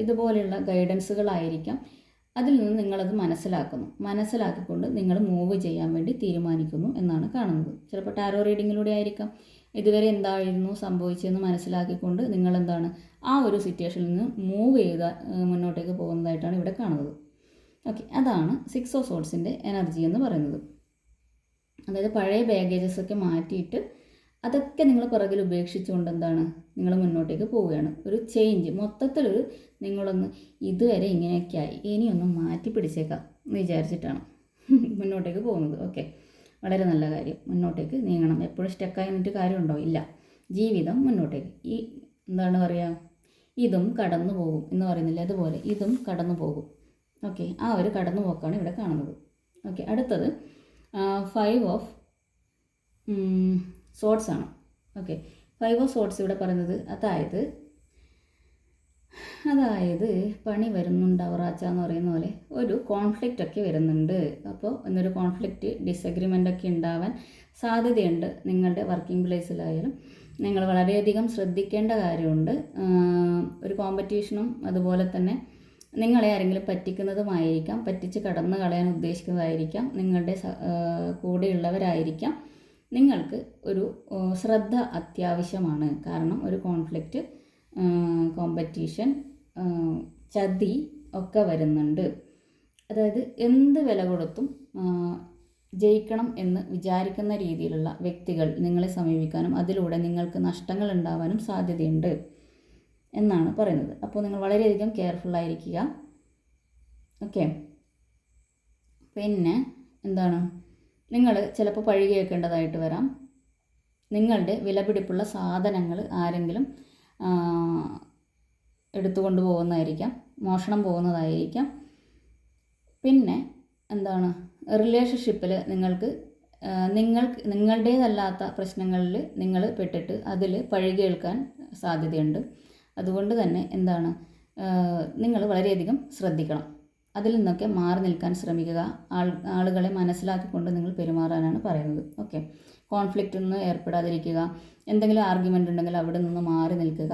ഇതുപോലെയുള്ള ഗൈഡൻസുകളായിരിക്കാം. അതിൽ നിന്ന് നിങ്ങളത് മനസ്സിലാക്കിക്കൊണ്ട് നിങ്ങൾ മൂവ് ചെയ്യാൻ വേണ്ടി തീരുമാനിക്കുന്നു എന്നാണ് കാണുന്നത്. ചിലപ്പോൾ ടാരോ റീഡിങ്ങിലൂടെ ആയിരിക്കാം. ഇതുവരെ എന്തായിരുന്നു സംഭവിച്ചതെന്ന് മനസ്സിലാക്കിക്കൊണ്ട് നിങ്ങളെന്താണ് ആ ഒരു സിറ്റുവേഷനിൽ നിന്ന് മൂവ് ചെയ്ത് മുന്നോട്ടേക്ക് പോകുന്നതായിട്ടാണ് ഇവിടെ കാണുന്നത്. ഓക്കെ, അതാണ് സിക്സ് ഓഫ് സോഡ്സിൻ്റെ എനർജി എന്ന് പറയുന്നത്. അതായത് പഴയ ബാഗേജസ് ഒക്കെ മാറ്റിയിട്ട് അതൊക്കെ നിങ്ങൾ പിറകിൽ ഉപേക്ഷിച്ചുകൊണ്ട് എന്താണ് നിങ്ങൾ മുന്നോട്ടേക്ക് പോവുകയാണ്. ഒരു ചേഞ്ച്, മൊത്തത്തിലൊരു നിങ്ങളൊന്ന് ഇതുവരെ ഇങ്ങനെയൊക്കെയായി ഇനിയൊന്ന് മാറ്റി പിടിച്ചേക്കാം എന്ന് വിചാരിച്ചിട്ടാണ് മുന്നോട്ടേക്ക് പോകുന്നത്. ഓക്കെ, വളരെ നല്ല കാര്യം. മുന്നോട്ടേക്ക് നീങ്ങണം. എപ്പോഴും സ്റ്റക്കായി നിന്നിട്ട് കാര്യമുണ്ടോ? ഇല്ല. ജീവിതം മുന്നോട്ടേക്ക് ഈ എന്താണ് പറയുക, ഇതും കടന്നു പോകും എന്ന് പറയുന്നില്ല, അതുപോലെ ഇതും കടന്നു പോകും. ഓക്കെ, ആ ഒരു കടന്നു പോക്കാണ് ഇവിടെ കാണുന്നത്. ഓക്കെ, അടുത്തത് 5 ഓഫ് സോഡ്സ് ആണ്. ഓക്കെ, 5 ഓഫ് സോഡ്സ് ഇവിടെ പറയുന്നത് അതായത് പണി വരുന്നുണ്ട് അവറാച്ച എന്ന് പറയുന്ന പോലെ ഒരു കോൺഫ്ലിക്റ്റ് ഒക്കെ വരുന്നുണ്ട്. അപ്പോൾ എന്നൊരു കോൺഫ്ലിക്റ്റ് ഡിസഗ്രിമെൻ്റ് ഒക്കെ ഉണ്ടാവാൻ സാധ്യതയുണ്ട്. നിങ്ങളുടെ വർക്കിംഗ് പ്ലേസിലായാലും നിങ്ങൾ വളരെയധികം ശ്രദ്ധിക്കേണ്ട കാര്യമുണ്ട്. ഒരു കോമ്പറ്റീഷനും അതുപോലെ തന്നെ നിങ്ങളെ ആരെങ്കിലും പറ്റിക്കുന്നതുമായിരിക്കാം, പറ്റിച്ച് കടന്നു കളയാൻ ഉദ്ദേശിക്കുന്നതായിരിക്കാം, നിങ്ങളുടെ കൂടെയുള്ളവരായിരിക്കാം. നിങ്ങൾക്ക് ഒരു ശ്രദ്ധ അത്യാവശ്യമാണ്. കാരണം ഒരു കോൺഫ്ലിക്റ്റ്, കോമ്പറ്റീഷൻ, ചതി ഒക്കെ വരുന്നുണ്ട്. അതായത് എന്ത് വില കൊടുത്തും ജയിക്കണം എന്ന് വിചാരിക്കുന്ന രീതിയിലുള്ള വ്യക്തികൾ നിങ്ങളെ സമീപിക്കാനും അതിലൂടെ നിങ്ങൾക്ക് നഷ്ടങ്ങൾ ഉണ്ടാവാനും സാധ്യതയുണ്ട് എന്നാണ് പറയുന്നത്. അപ്പോൾ നിങ്ങൾ വളരെയധികം കെയർഫുള്ളായിരിക്കുക. ഓക്കെ, പിന്നെ എന്താണ് നിങ്ങൾ ചിലപ്പോൾ പഴികി വെക്കേണ്ടതായിട്ട് വരാം. നിങ്ങളുടെ വിലപിടിപ്പുള്ള സാധനങ്ങൾ ആരെങ്കിലും എടുത്തുകൊണ്ട് പോകുന്നതായിരിക്കാം, മോഷണം പോകുന്നതായിരിക്കാം. പിന്നെ എന്താണ് റിലേഷൻഷിപ്പിൽ നിങ്ങളുടേതല്ലാത്ത പ്രശ്നങ്ങളിൽ നിങ്ങൾ പെട്ടിട്ട് അതിൽ പഴി കേൾക്കാൻ സാധ്യതയുണ്ട്. അതുകൊണ്ട് തന്നെ എന്താണ് നിങ്ങൾ വളരെയധികം ശ്രദ്ധിക്കണം. അതിൽ നിന്നൊക്കെ മാറി നിൽക്കാൻ ശ്രമിക്കുക. ആളുകളെ മനസ്സിലാക്കിക്കൊണ്ട് നിങ്ങൾ പെരുമാറാനാണ് പറയുന്നത്. ഓക്കെ, കോൺഫ്ലിക്റ്റിൽ നിന്ന് ഏർപ്പെടാതിരിക്കുക. എന്തെങ്കിലും ആർഗ്യുമെൻ്റ് ഉണ്ടെങ്കിൽ അവിടെ നിന്ന് മാറി നിൽക്കുക.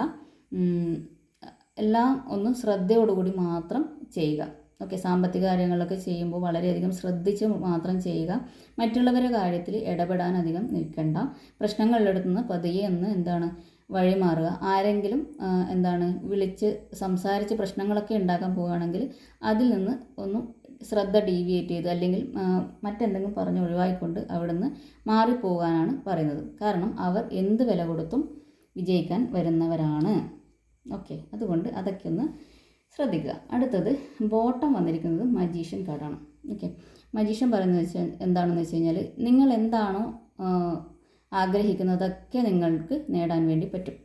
എല്ലാം ഒന്ന് ശ്രദ്ധയോടുകൂടി മാത്രം ചെയ്യുക. ഓക്കെ, സാമ്പത്തിക കാര്യങ്ങളൊക്കെ ചെയ്യുമ്പോൾ വളരെയധികം ശ്രദ്ധിച്ച് മാത്രം ചെയ്യുക. മറ്റുള്ളവരുടെ കാര്യത്തിൽ ഇടപെടാൻ അധികം നിൽക്കണ്ട. പ്രശ്നങ്ങളിലെടുത്ത് നിന്ന് പതിയെ ഒന്ന് വഴിമാറുക. ആരെങ്കിലും വിളിച്ച് സംസാരിച്ച് പ്രശ്നങ്ങളൊക്കെ ഉണ്ടാക്കാൻ പോവുകയാണെങ്കിൽ അതിൽ നിന്ന് ഒന്ന് ശ്രദ്ധ ഡീവിയേറ്റ് ചെയ്ത് അല്ലെങ്കിൽ മറ്റെന്തെങ്കിലും പറഞ്ഞ് ഒഴിവാക്കിക്കൊണ്ട് അവിടെ നിന്ന് മാറിപ്പോകാനാണ് പറയുന്നത്. കാരണം അവർ എന്ത് വില കൊടുത്തും വിജയിക്കാൻ വരുന്നവരാണ്. ഓക്കെ, അതുകൊണ്ട് അതൊക്കെ ഒന്ന് ശ്രദ്ധിക്കുക. അടുത്തത് ബോട്ടം വന്നിരിക്കുന്നത് മജീഷ്യൻ കാർഡാണ്. ഓക്കെ, മജീഷ്യൻ പറയുന്നത് എന്താണെന്ന് വെച്ച് കഴിഞ്ഞാൽ നിങ്ങൾ എന്താണോ ആഗ്രഹിക്കുന്നതൊക്കെ നിങ്ങൾക്ക് നേടാൻ വേണ്ടി പറ്റും.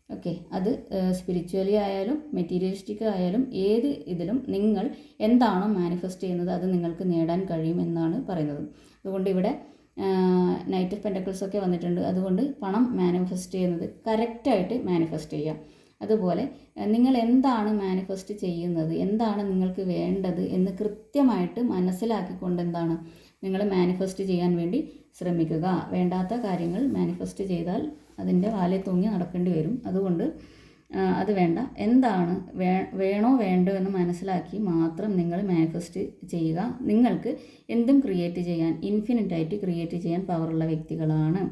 ഓക്കെ, അത് സ്പിരിച്വലി ആയാലും മെറ്റീരിയലിസ്റ്റിക് ആയാലും ഏത് ഇതിലും നിങ്ങൾ എന്താണോ മാനിഫെസ്റ്റ് ചെയ്യുന്നത് അത് നിങ്ങൾക്ക് നേടാൻ കഴിയും എന്നാണ് പറയുന്നത്. അതുകൊണ്ട് ഇവിടെ നൈറ്റ് ഓഫ് പെൻറ്റക്കിൾസ് ഒക്കെ വന്നിട്ടുണ്ട്. അതുകൊണ്ട് പണം മാനിഫെസ്റ്റ് ചെയ്യുന്നത് കറക്റ്റായിട്ട് മാനിഫെസ്റ്റ് ചെയ്യുക. അതുപോലെ നിങ്ങൾ എന്താണ് മാനിഫെസ്റ്റ് ചെയ്യുന്നത്, എന്താണ് നിങ്ങൾക്ക് വേണ്ടത് എന്ന് കൃത്യമായിട്ട് മനസ്സിലാക്കിക്കൊണ്ട് നിങ്ങൾ മാനിഫെസ്റ്റ് ചെയ്യാൻ വേണ്ടി ശ്രമിക്കുക. വേണ്ടാത്ത കാര്യങ്ങൾ മാനിഫെസ്റ്റ് ചെയ്താൽ അതിൻ്റെ വാലെ തൂങ്ങി നടക്കേണ്ടി വരും. അതുകൊണ്ട് അത് വേണ്ട. എന്താണ് വേണോ വേണ്ടോ എന്ന് മനസ്സിലാക്കി മാത്രം നിങ്ങൾ മാനിഫെസ്റ്റ് ചെയ്യുക. നിങ്ങൾക്ക് എന്തും ക്രിയേറ്റ് ചെയ്യാൻ, ഇൻഫിനിറ്റായിട്ട് ക്രിയേറ്റ് ചെയ്യാൻ പവറുള്ള വ്യക്തികളാണ്.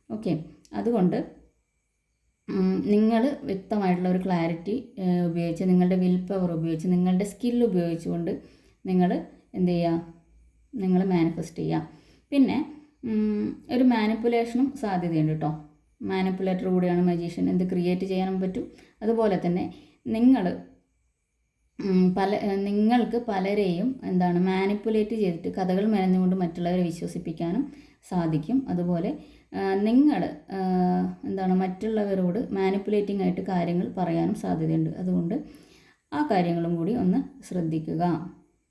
ഓക്കെ, അതുകൊണ്ട് നിങ്ങൾ വ്യക്തമായിട്ടുള്ള ഒരു ക്ലാരിറ്റി ഉപയോഗിച്ച്, നിങ്ങളുടെ വിൽ പവർ ഉപയോഗിച്ച്, നിങ്ങളുടെ സ്കിൽ ഉപയോഗിച്ചുകൊണ്ട് നിങ്ങൾ എന്ത് ചെയ്യുക, നിങ്ങൾ മാനിഫെസ്റ്റ് ചെയ്യുക. പിന്നെ ഒരു മാനിപ്പുലേഷനും സാധ്യതയുണ്ട് കേട്ടോ. മാനിപ്പുലേറ്റർ കൂടിയാണ് മജീഷ്യൻ. എന്ത് ക്രിയേറ്റ് ചെയ്യാനും പറ്റും. അതുപോലെ തന്നെ നിങ്ങൾക്ക് പലരെയും മാനിപ്പുലേറ്റ് ചെയ്തിട്ട് കഥകൾ മെനഞ്ഞുകൊണ്ട് മറ്റുള്ളവരെ വിശ്വസിപ്പിക്കാനും സാധിക്കും. അതുപോലെ നിങ്ങൾ മറ്റുള്ളവരോട് മാനിപ്പുലേറ്റിംഗ് ആയിട്ട് കാര്യങ്ങൾ പറയാനും സാധ്യതയുണ്ട്. അതുകൊണ്ട് ആ കാര്യങ്ങളും കൂടി ഒന്ന് ശ്രദ്ധിക്കുക.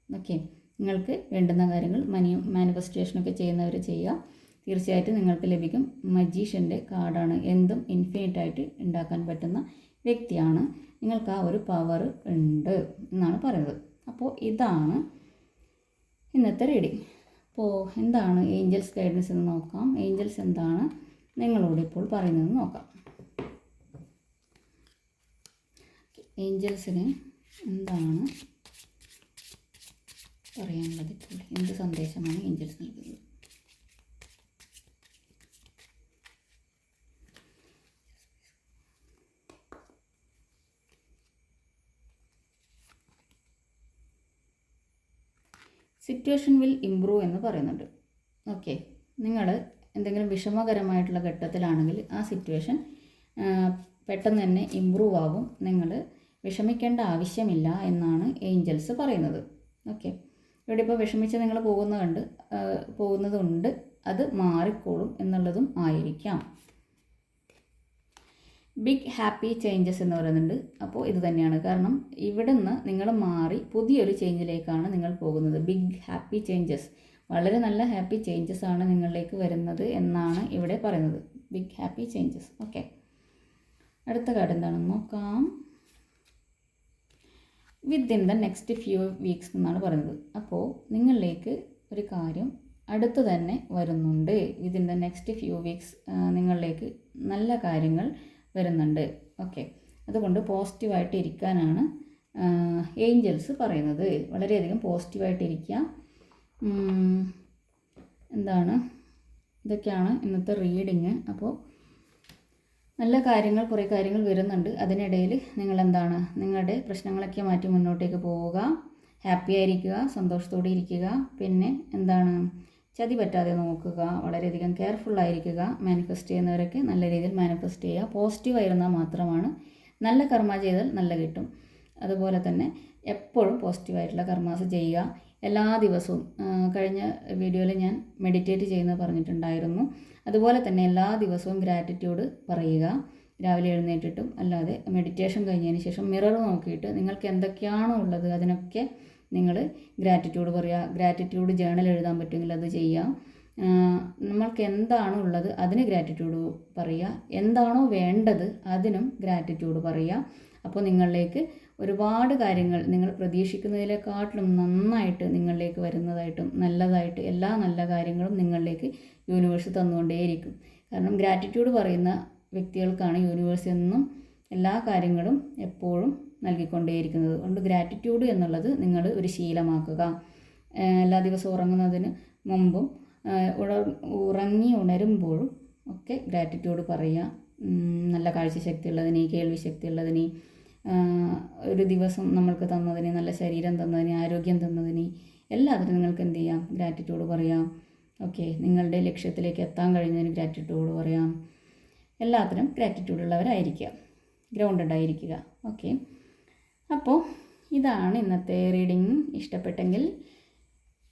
ഓക്കെ, നിങ്ങൾക്ക് വേണ്ടുന്ന കാര്യങ്ങൾ മാനിഫെസ്റ്റേഷനൊക്കെ ചെയ്യുന്നവർ ചെയ്യുക. തീർച്ചയായിട്ടും നിങ്ങൾക്ക് ലഭിക്കും. മജീഷ്യൻ്റെ കാർഡാണ്. എന്തും ഇൻഫിനിറ്റായിട്ട് ഉണ്ടാക്കാൻ പറ്റുന്ന വ്യക്തിയാണ്. നിങ്ങൾക്ക് ആ ഒരു പവർ ഉണ്ട് എന്നാണ് പറയുന്നത്. അപ്പോൾ ഇതാണ് ഇന്നത്തെ റീഡിങ്. അപ്പോൾ എന്താണ് ഏഞ്ചൽസ് ഗൈഡൻസ് എന്ന് നോക്കാം. ഏഞ്ചൽസ് എന്താണ് നിങ്ങളോട് ഇപ്പോൾ പറയുന്നതെന്ന് നോക്കാം. ഏഞ്ചൽസിന് എന്താണ് പറയാനുള്ളത്, ഇപ്പോൾ എന്ത് സന്ദേശമാണ് ഏഞ്ചൽസ് നൽകുന്നത്? സിറ്റുവേഷൻ വിൽ ഇംപ്രൂവ് എന്ന് പറയുന്നുണ്ട്. ഓക്കെ, നിങ്ങൾ എന്തെങ്കിലും വിഷമകരമായിട്ടുള്ള ഘട്ടത്തിലാണെങ്കിൽ ആ സിറ്റുവേഷൻ പെട്ടെന്ന് തന്നെ ഇംപ്രൂവ് ആകും. നിങ്ങൾ വിഷമിക്കേണ്ട ആവശ്യമില്ല എന്നാണ് ഏഞ്ചൽസ് പറയുന്നത്. ഓക്കെ, ഇവിടെ ഇപ്പോൾ വിഷമിച്ച് നിങ്ങൾ പോകുന്നതുണ്ട്, അത് മാറിക്കോളും എന്നുള്ളതും ആയിരിക്കാം. ബിഗ് ഹാപ്പി ചേഞ്ചസ് എന്ന് പറയുന്നുണ്ട്. അപ്പോൾ ഇത് തന്നെയാണ്. കാരണം ഇവിടെ നിന്ന് നിങ്ങൾ മാറി പുതിയൊരു ചേഞ്ചിലേക്കാണ് നിങ്ങൾ പോകുന്നത്. ബിഗ് ഹാപ്പി ചേഞ്ചസ്, വളരെ നല്ല ഹാപ്പി ചേഞ്ചസ് ആണ് നിങ്ങളിലേക്ക് വരുന്നത് എന്നാണ് ഇവിടെ പറയുന്നത്. Big happy changes. ഓക്കെ, അടുത്ത കാർഡ് എന്താണെന്ന് നോക്കാം. Within the next few weeks എന്നാണ് പറയുന്നത്. അപ്പോൾ നിങ്ങളിലേക്ക് ഒരു കാര്യം അടുത്ത് തന്നെ വരുന്നുണ്ട്. Within the next few weeks നിങ്ങളിലേക്ക് നല്ല കാര്യങ്ങൾ വരുന്നുണ്ട്. ഓക്കെ, അതുകൊണ്ട് പോസിറ്റീവായിട്ട് ഇരിക്കാനാണ് ഏഞ്ചൽസ് പറയുന്നത്. വളരെയധികം പോസിറ്റീവായിട്ട് ഇരിക്കുക. ഇതൊക്കെയാണ് ഇന്നത്തെ റീഡിങ്. അപ്പോൾ നല്ല കാര്യങ്ങൾ, കുറേ കാര്യങ്ങൾ വരുന്നുണ്ട്. അതിനിടയിൽ നിങ്ങളുടെ പ്രശ്നങ്ങളൊക്കെ മാറ്റി മുന്നോട്ടേക്ക് പോവുക. ഹാപ്പി ആയിരിക്കുക, സന്തോഷത്തോടെ ഇരിക്കുക. പിന്നെ ചതി പറ്റാതെ നോക്കുക, വളരെയധികം കെയർഫുള്ളായിരിക്കുക. മാനിഫെസ്റ്റ് ചെയ്യുന്നവരൊക്കെ നല്ല രീതിയിൽ മാനിഫെസ്റ്റ് ചെയ്യുക. പോസിറ്റീവായിരുന്നാൽ മാത്രമാണ്. നല്ല കർമ്മ ചെയ്താൽ നല്ല കിട്ടും. അതുപോലെ തന്നെ എപ്പോഴും പോസിറ്റീവായിട്ടുള്ള കർമാസ് ചെയ്യുക. എല്ലാ ദിവസവും കഴിഞ്ഞ വീഡിയോയിൽ ഞാൻ മെഡിറ്റേറ്റ് ചെയ്യുന്നത് പറഞ്ഞിട്ടുണ്ടായിരുന്നു. അതുപോലെ തന്നെ എല്ലാ ദിവസവും ഗ്രാറ്റിറ്റ്യൂഡ് പറയുക. രാവിലെ എഴുന്നേറ്റിട്ടും അല്ലാതെ മെഡിറ്റേഷൻ കഴിഞ്ഞതിന് ശേഷം മിറർ നോക്കിയിട്ട് നിങ്ങൾക്ക് എന്തൊക്കെയാണോ ഉള്ളത് അതിനൊക്കെ നിങ്ങൾ ഗ്രാറ്റിറ്റ്യൂഡ് പറയുക. ഗ്രാറ്റിറ്റ്യൂഡ് ജേണൽ എഴുതാൻ പറ്റുമെങ്കിൽ അത് ചെയ്യുക. നമ്മൾക്ക് എന്താണോ ഉള്ളത് അതിന് ഗ്രാറ്റിറ്റ്യൂഡ് പറയുക. എന്താണോ വേണ്ടത് അതിനും ഗ്രാറ്റിറ്റ്യൂഡ് പറയുക. അപ്പോൾ നിങ്ങളിലേക്ക് ഒരുപാട് കാര്യങ്ങൾ നിങ്ങൾ പ്രതീക്ഷിക്കുന്നതിനെക്കാട്ടിലും നന്നായിട്ട് നിങ്ങളിലേക്ക് വരുന്നതായിട്ടും നല്ലതായിട്ട് എല്ലാ നല്ല കാര്യങ്ങളും നിങ്ങളിലേക്ക് യൂണിവേഴ്സ് തന്നുകൊണ്ടേയിരിക്കും. കാരണം ഗ്രാറ്റിറ്റ്യൂഡ് പറയുന്ന വ്യക്തികൾക്കാണ് യൂണിവേഴ്സ് എന്നും എല്ലാ കാര്യങ്ങളും എപ്പോഴും നൽകിക്കൊണ്ടേയിരിക്കുന്നത്. അതുകൊണ്ട് ഗ്രാറ്റിറ്റ്യൂഡ് എന്നുള്ളത് നിങ്ങൾ ഒരു ശീലമാക്കുക. എല്ലാ ദിവസവും ഉറങ്ങുന്നതിന് മുമ്പും ഉറങ്ങി ഉണരുമ്പോഴും ഒക്കെ ഗ്രാറ്റിറ്റ്യൂഡ് പറയുക. നല്ല കാഴ്ചശക്തി ഉള്ളതിന്, കേൾവി ശക്തി ഉള്ളതിന്, ഒരു ദിവസം നമ്മൾക്ക് തന്നതിന്, നല്ല ശരീരം തന്നതിന്, ആരോഗ്യം തന്നതിന് എല്ലാത്തിനും നിങ്ങൾക്ക് എന്ത് ചെയ്യാം? ഗ്രാറ്റിറ്റ്യൂഡ് പറയാം. ഓക്കെ, നിങ്ങളുടെ ലക്ഷ്യത്തിലേക്ക് എത്താൻ കഴിഞ്ഞതിന് ഗ്രാറ്റിറ്റ്യൂഡ് പറയാം. എല്ലാത്തിനും ഗ്രാറ്റിറ്റ്യൂഡ് ഉള്ളവരായിരിക്കുക, ഗ്രൗണ്ടഡ് ആയിരിക്കുക. ഓക്കെ, അപ്പോൾ ഇതാണ് ഇന്നത്തെ റീഡിങ്. ഇഷ്ടപ്പെട്ടെങ്കിൽ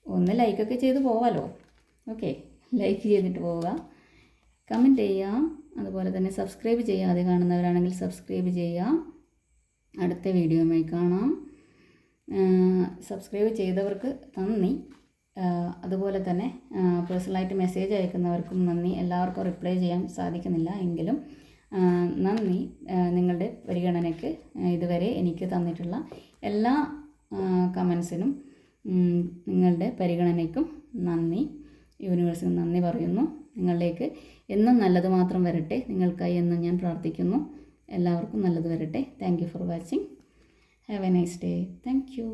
ഒന്ന് ലൈക്കൊക്കെ ചെയ്ത് പോവാലോ. ഓക്കെ, ലൈക്ക് ചെയ്തിട്ട് പോവുക, കമൻറ്റ് ചെയ്യാം. അതുപോലെ തന്നെ സബ്സ്ക്രൈബ് ചെയ്യാതെ കാണുന്നവരാണെങ്കിൽ സബ്സ്ക്രൈബ് ചെയ്യാം. അടുത്ത വീഡിയോയുമായി കാണാം. സബ്സ്ക്രൈബ് ചെയ്തവർക്ക് നന്ദി. അതുപോലെ തന്നെ പേഴ്സണലായിട്ട് മെസ്സേജ് അയക്കുന്നവർക്കും നന്ദി. എല്ലാവർക്കും റിപ്ലൈ ചെയ്യാൻ സാധിക്കുന്നില്ല എങ്കിലും നന്ദി. നിങ്ങളുടെ പരിഗണനയ്ക്ക് ഇതുവരെ എനിക്ക് തന്നിട്ടുള്ള എല്ലാ കമൻസിനും നിങ്ങളുടെ പരിഗണനയ്ക്കും നന്ദി. യൂണിവേഴ്സിന് നന്ദി പറയുന്നു. നിങ്ങളിലേക്ക് എന്നും നല്ലത് മാത്രം വരട്ടെ. നിങ്ങൾക്കായി എന്നും ഞാൻ പ്രാർത്ഥിക്കുന്നു. എല്ലാവർക്കും നല്ലത് വരട്ടെ. Thank you for watching. Have A nice day. Thank you.